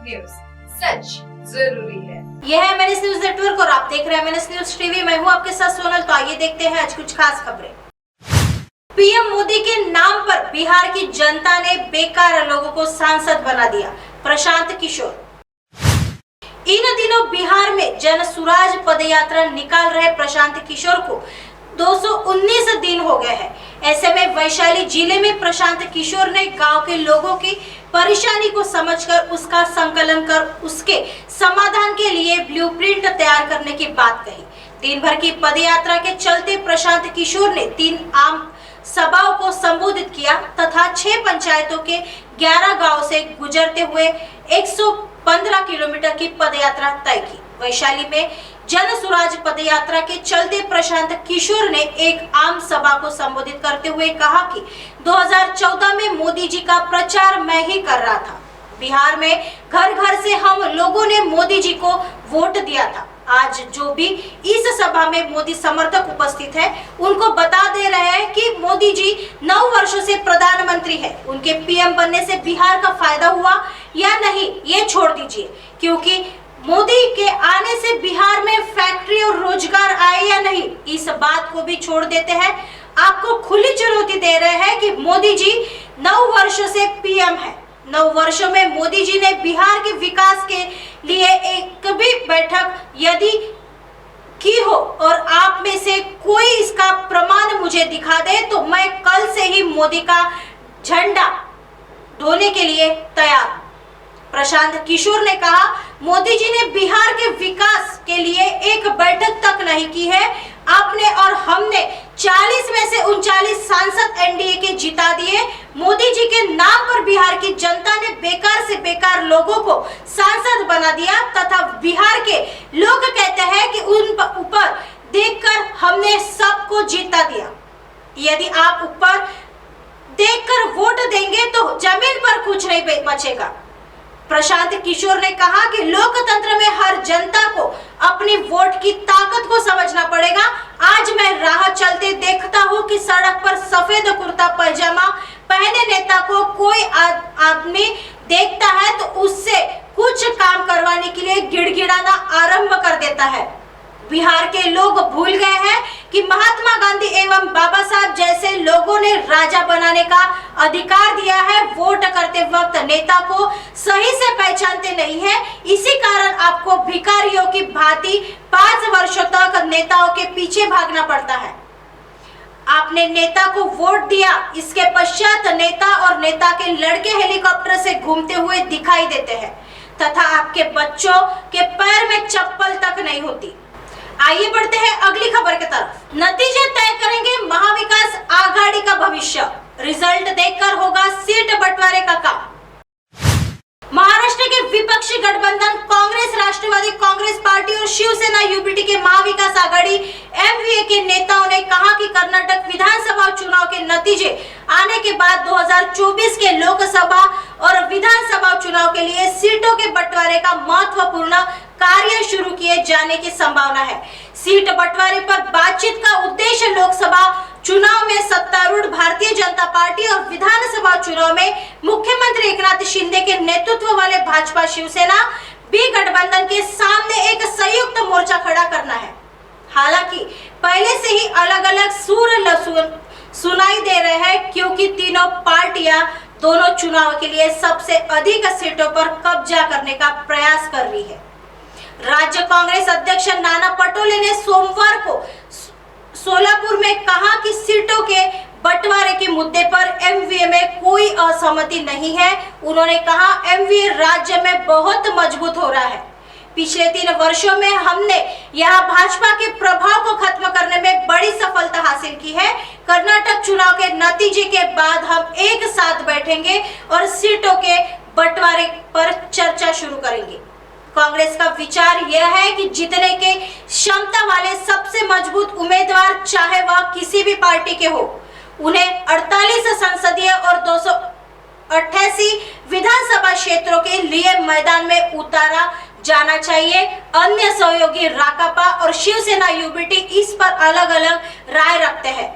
News, सच जरूरी है। यह है MNS न्यूज नेटवर्क और आप देख रहे हैं MNS न्यूज टीवी। मैं हूं आपके साथ सोनल। तो आइए देखते हैं आज कुछ खास खबरें। पीएम मोदी के नाम पर बिहार की जनता ने बेकार लोगों को सांसद बना दिया, प्रशांत किशोर। इन दिनों बिहार में जन सुराज पदयात्रा निकाल रहे प्रशांत किशोर को 219 दिन हो गए हैं। ऐसे में वैशाली जिले में प्रशांत किशोर ने गांव के लोगों की परेशानी को समझकर उसका संकलन कर उसके समाधान के लिए ब्लूप्रिंट तैयार करने की बात कही। दिन भर की पदयात्रा के चलते प्रशांत किशोर ने 3 आम सभाओं को संबोधित किया तथा 6 पंचायतों के 11 गांव से गुजरते हुए 115 किलोमीटर की पदयात्रा तय की। वैशाली में जन सुराज पदयात्रा के चलते प्रशांत किशोर ने एक आम सभा को संबोधित करते हुए कहा कि 2014 में मोदी जी का प्रचार मैं ही कर रहा था। बिहार में घर घर से हम लोगों ने मोदी जी को वोट दिया था। आज जो भी इस सभा में मोदी समर्थक उपस्थित है उनको बता दे रहे हैं कि मोदी जी 9 वर्षों से प्रधानमंत्री है। उनके पीएम बनने से बिहार का फायदा हुआ या नहीं ये छोड़ दीजिए, क्योंकि मोदी के आने से बिहार में फैक्ट्री और रोजगार आए या नहीं इस बात को भी छोड़ देते हैं। आपको खुली चुनौती दे रहे हैं कि मोदी जी 9 वर्षों से पीएम है। 9 वर्षों में मोदी जी ने बिहार के विकास के लिए एक भी बैठक यदि की हो और आप में से कोई इसका प्रमाण मुझे दिखा दे तो मैं कल से ही मोदी का झंडा ढोने के लिए तैयार हूं। प्रशांत किशोर ने कहा, मोदी जी ने बिहार के विकास के लिए एक बैठक तक नहीं की है। आपने और हमने 40 में से 39 सांसद एनडीए के जिता दिए। मोदी जी के नाम पर बिहार की जनता ने बेकार से बेकार लोगों को सांसद बना दिया तथा बिहार के लोग कहते हैं कि उन ऊपर देखकर हमने सबको जीता दिया। यदि आप ऊपर देखकर वोट देंगे तो जमीन पर कुछ नहीं बचेगा। प्रशांत किशोर ने कहा कि लोकतंत्र में हर जनता को अपनी वोट की ताकत को समझना पड़ेगा। आज मैं राह चलते देखता हूं कि सड़क पर सफेद कुर्ता पैजामा पहने नेता को कोई आदमी देखता है तो उससे कुछ काम करवाने के लिए गिड़गिड़ाना आरंभ कर देता है। बिहार के लोग भूल गए हैं कि महात्मा गांधी एवं बाबा साहब जैसे लोगों ने राजा बनाने का अधिकार दिया है। वोट करते वक्त नेता को सही से पहचानते नहीं है। इसी कारण आपको भिखारियों की भांति 5 वर्षों तक नेताओं के पीछे भागना पड़ता है। आपने नेता को वोट दिया, इसके पश्चात नेता और नेता के लड़के हेलीकॉप्टर से घूमते हुए दिखाई देते हैं तथा आपके बच्चों के पैर में चप्पल तक नहीं होती। आइए बढ़ते हैं अगली खबर की तरफ। नतीजे तय करेंगे महाविकास आघाड़ी का भविष्य, रिजल्ट देखकर होगा सीट बंटवारे का काम। महाराष्ट्र के विपक्षी गठबंधन कांग्रेस, राष्ट्रवादी कांग्रेस पार्टी और शिवसेना यूबीटी के महाविकास आघाड़ी एमवीए के नेताओं ने कहा कि कर्नाटक विधानसभा चुनाव के नतीजे आने के बाद 2024 के लोकसभा और विधानसभा चुनाव के लिए सीटों के बंटवारे का महत्वपूर्ण कार्य शुरू किए जाने की संभावना है। सीट बंटवारे पर बातचीत का उद्देश्य लोकसभा चुनाव में सत्तारूढ़ भारतीय जनता पार्टी और विधानसभा चुनाव में मुख्यमंत्री एकनाथ शिंदे के नेतृत्व वाले भाजपा शिवसेना बी गठबंधन के सामने एक संयुक्त मोर्चा खड़ा करना है। हालांकि पहले से ही अलग अलग सुर सुनाई दे रहे हैं, क्योंकि तीनों पार्टियां दोनों चुनाव के लिए सबसे अधिक सीटों पर कब्जा करने का प्रयास कर रही है। राज्य कांग्रेस अध्यक्ष नाना पटोले ने सोमवार को सोलापुर में कहा कि सीटों के बंटवारे के मुद्दे पर एमवीए में कोई असहमति नहीं है। उन्होंने कहा, एमवीए राज्य में बहुत मजबूत हो रहा है। पिछले 3 वर्षों में हमने यहाँ भाजपा के प्रभाव को खत्म करने में बड़ी सफलता हासिल की है। कर्नाटक चुनाव के नतीजे के बाद हम एक साथ बैठेंगे और सीटों के बंटवारे पर चर्चा शुरू करेंगे। कांग्रेस का विचार यह है कि जीतने के क्षमता वाले सबसे मजबूत उम्मीदवार, चाहे वह किसी भी पार्टी के हो, उन्हें 48 संसदीय और 288 विधानसभा क्षेत्रों के लिए मैदान में उतारा जाना चाहिए। अन्य सहयोगी राकापा और शिवसेना यूबीटी इस पर अलग अलग राय रखते हैं।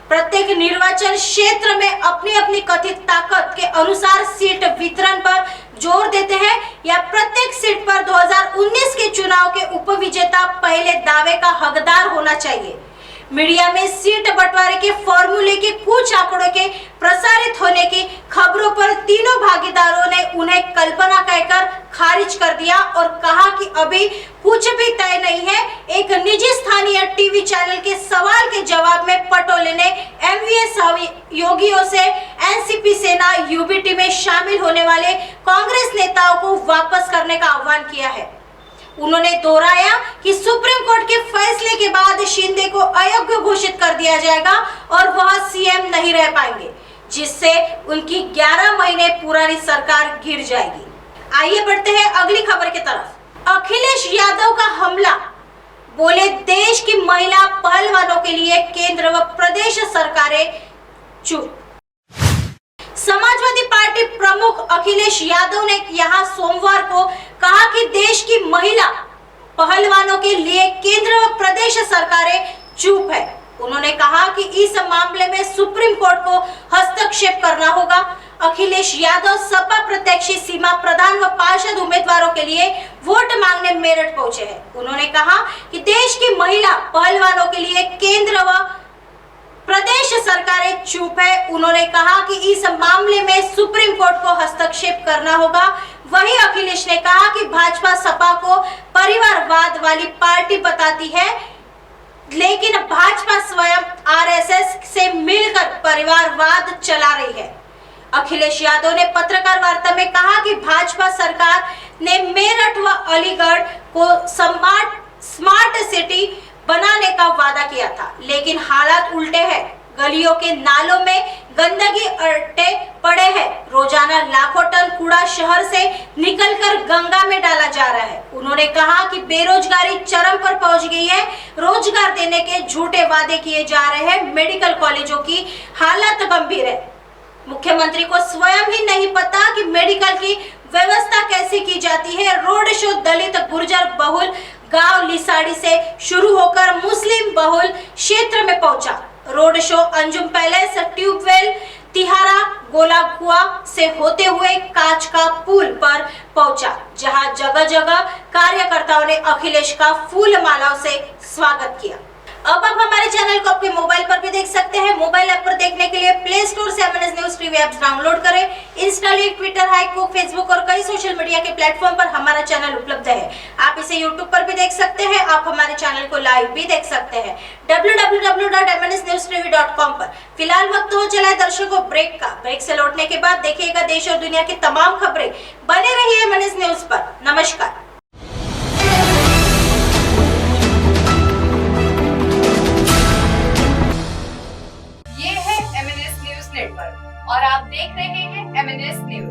प्रत्येक निर्वाचन क्षेत्र में अपनी अपनी कथित ताकत के अनुसार सीट वितरण पर जोर देते हैं या प्रत्येक सीट पर 2019 के चुनाव के उपविजेता पहले दावे का हकदार होना चाहिए। मीडिया में सीट बंटवारे के फॉर्मूले के कुछ आंकड़ों के प्रसारित होने की खबरों पर तीनों भागीदारों ने उन्हें कल्पना कहकर खारिज कर दिया और कहा कि अभी कुछ भी तय नहीं है। एक निजी स्थानीय टीवी चैनल के सवाल के जवाब में पटोले ने एमवीएस योगियों से एनसीपी सेना यूबीटी में शामिल होने वाले कांग्रेस नेताओं को वापस करने का आह्वान किया है। उन्होंने दोहराया कि सुप्रीम कोर्ट के फैसले के बाद शिंदे को अयोग्य घोषित कर दिया जाएगा और वह सीएम नहीं रह पाएंगे, जिससे उनकी 11 महीने पुरानी सरकार गिर जाएगी। आइए बढ़ते हैं अगली खबर की तरफ। अखिलेश यादव का हमला, बोले देश की महिला पहलवानों के लिए केंद्र व प्रदेश सरकारें चुप। समाजवादी पार्टी प्रमुख अखिलेश यादव ने यहां सोमवार को कहा कि देश की महिला पहलवानों के लिए केंद्र व प्रदेश सरकारें चुप है। उन्होंने कहा कि इस मामले में सुप्रीम कोर्ट को हस्तक्षेप करना होगा। अखिलेश यादव सपा प्रत्याशी सीमा प्रधान व पार्षद उम्मीदवारों के लिए वोट मांगने मेरठ पहुंचे हैं। उन्होंने कहा कि देश की महिला पहलवानों के लिए केंद्र व प्रदेश सरकारें चुप है। उन्होंने कहा कि इस मामले में सुप्रीम कोर्ट को हस्तक्षेप करना होगा। वहीं अखिलेश ने कहा कि भाजपा सपा को परिवारवाद वाली पार्टी बताती है, लेकिन भाजपा स्वयं आरएसएस से मिलकर परिवारवाद चला रही है। अखिलेश यादव ने पत्रकार वार्ता में कहा कि भाजपा सरकार ने मेरठ व अलीगढ़ को स्मार्ट सिटी बनाने का वादा किया था, लेकिन हालात उल्टे हैं। गलियों के नालों में गंदगी अड्डे पड़े हैं। रोजाना लाखों टन कूड़ा शहर से निकलकर गंगा में डाला जा रहा है। उन्होंने कहा कि बेरोजगारी चरम पर पहुंच गई है। रोजगार देने के झूठे वादे किए जा रहे हैं। मेडिकल कॉलेजों की हालत गंभीर है। मुख्यमंत्री को स्वयं ही नहीं पता कि मेडिकल की व्यवस्था कैसे की जाती है। रोड शो दलित गुर्जर बहुल गांव लिसाड़ी से शुरू होकर मुस्लिम बहुल क्षेत्र में पहुंचा। Road show Anjum Palace, tubewell, Tihara, Golakua से होते हुए कांच का पुल पर पहुंचा, जहां जगह जगह कार्यकर्ताओं ने अखिलेश का फूल मालाओं से स्वागत किया। अब आप हमारे चैनल को आपके मोबाइल पर भी देख सकते हैं। मोबाइल ऐप पर देखने के लिए प्ले स्टोर से MNS news TV app download करें। इंस्टा, ट्विटर, हाइकूक, फेसबुक और कई सोशल मीडिया के प्लेटफॉर्म पर हमारा चैनल उपलब्ध है। आप इसे यूट्यूब पर भी देख सकते हैं। आप हमारे चैनल को लाइव भी देख सकते हैं www.mnsnewstv.com पर। फिलहाल वक्त हो चला है दर्शकों ब्रेक का। ब्रेक से लौटने के बाद देखिएगा देश और दुनिया की तमाम खबरें। बने रहिए एमएनएस न्यूज पर। नमस्कार। और आप देख रहे हैं एमएनएस न्यूज।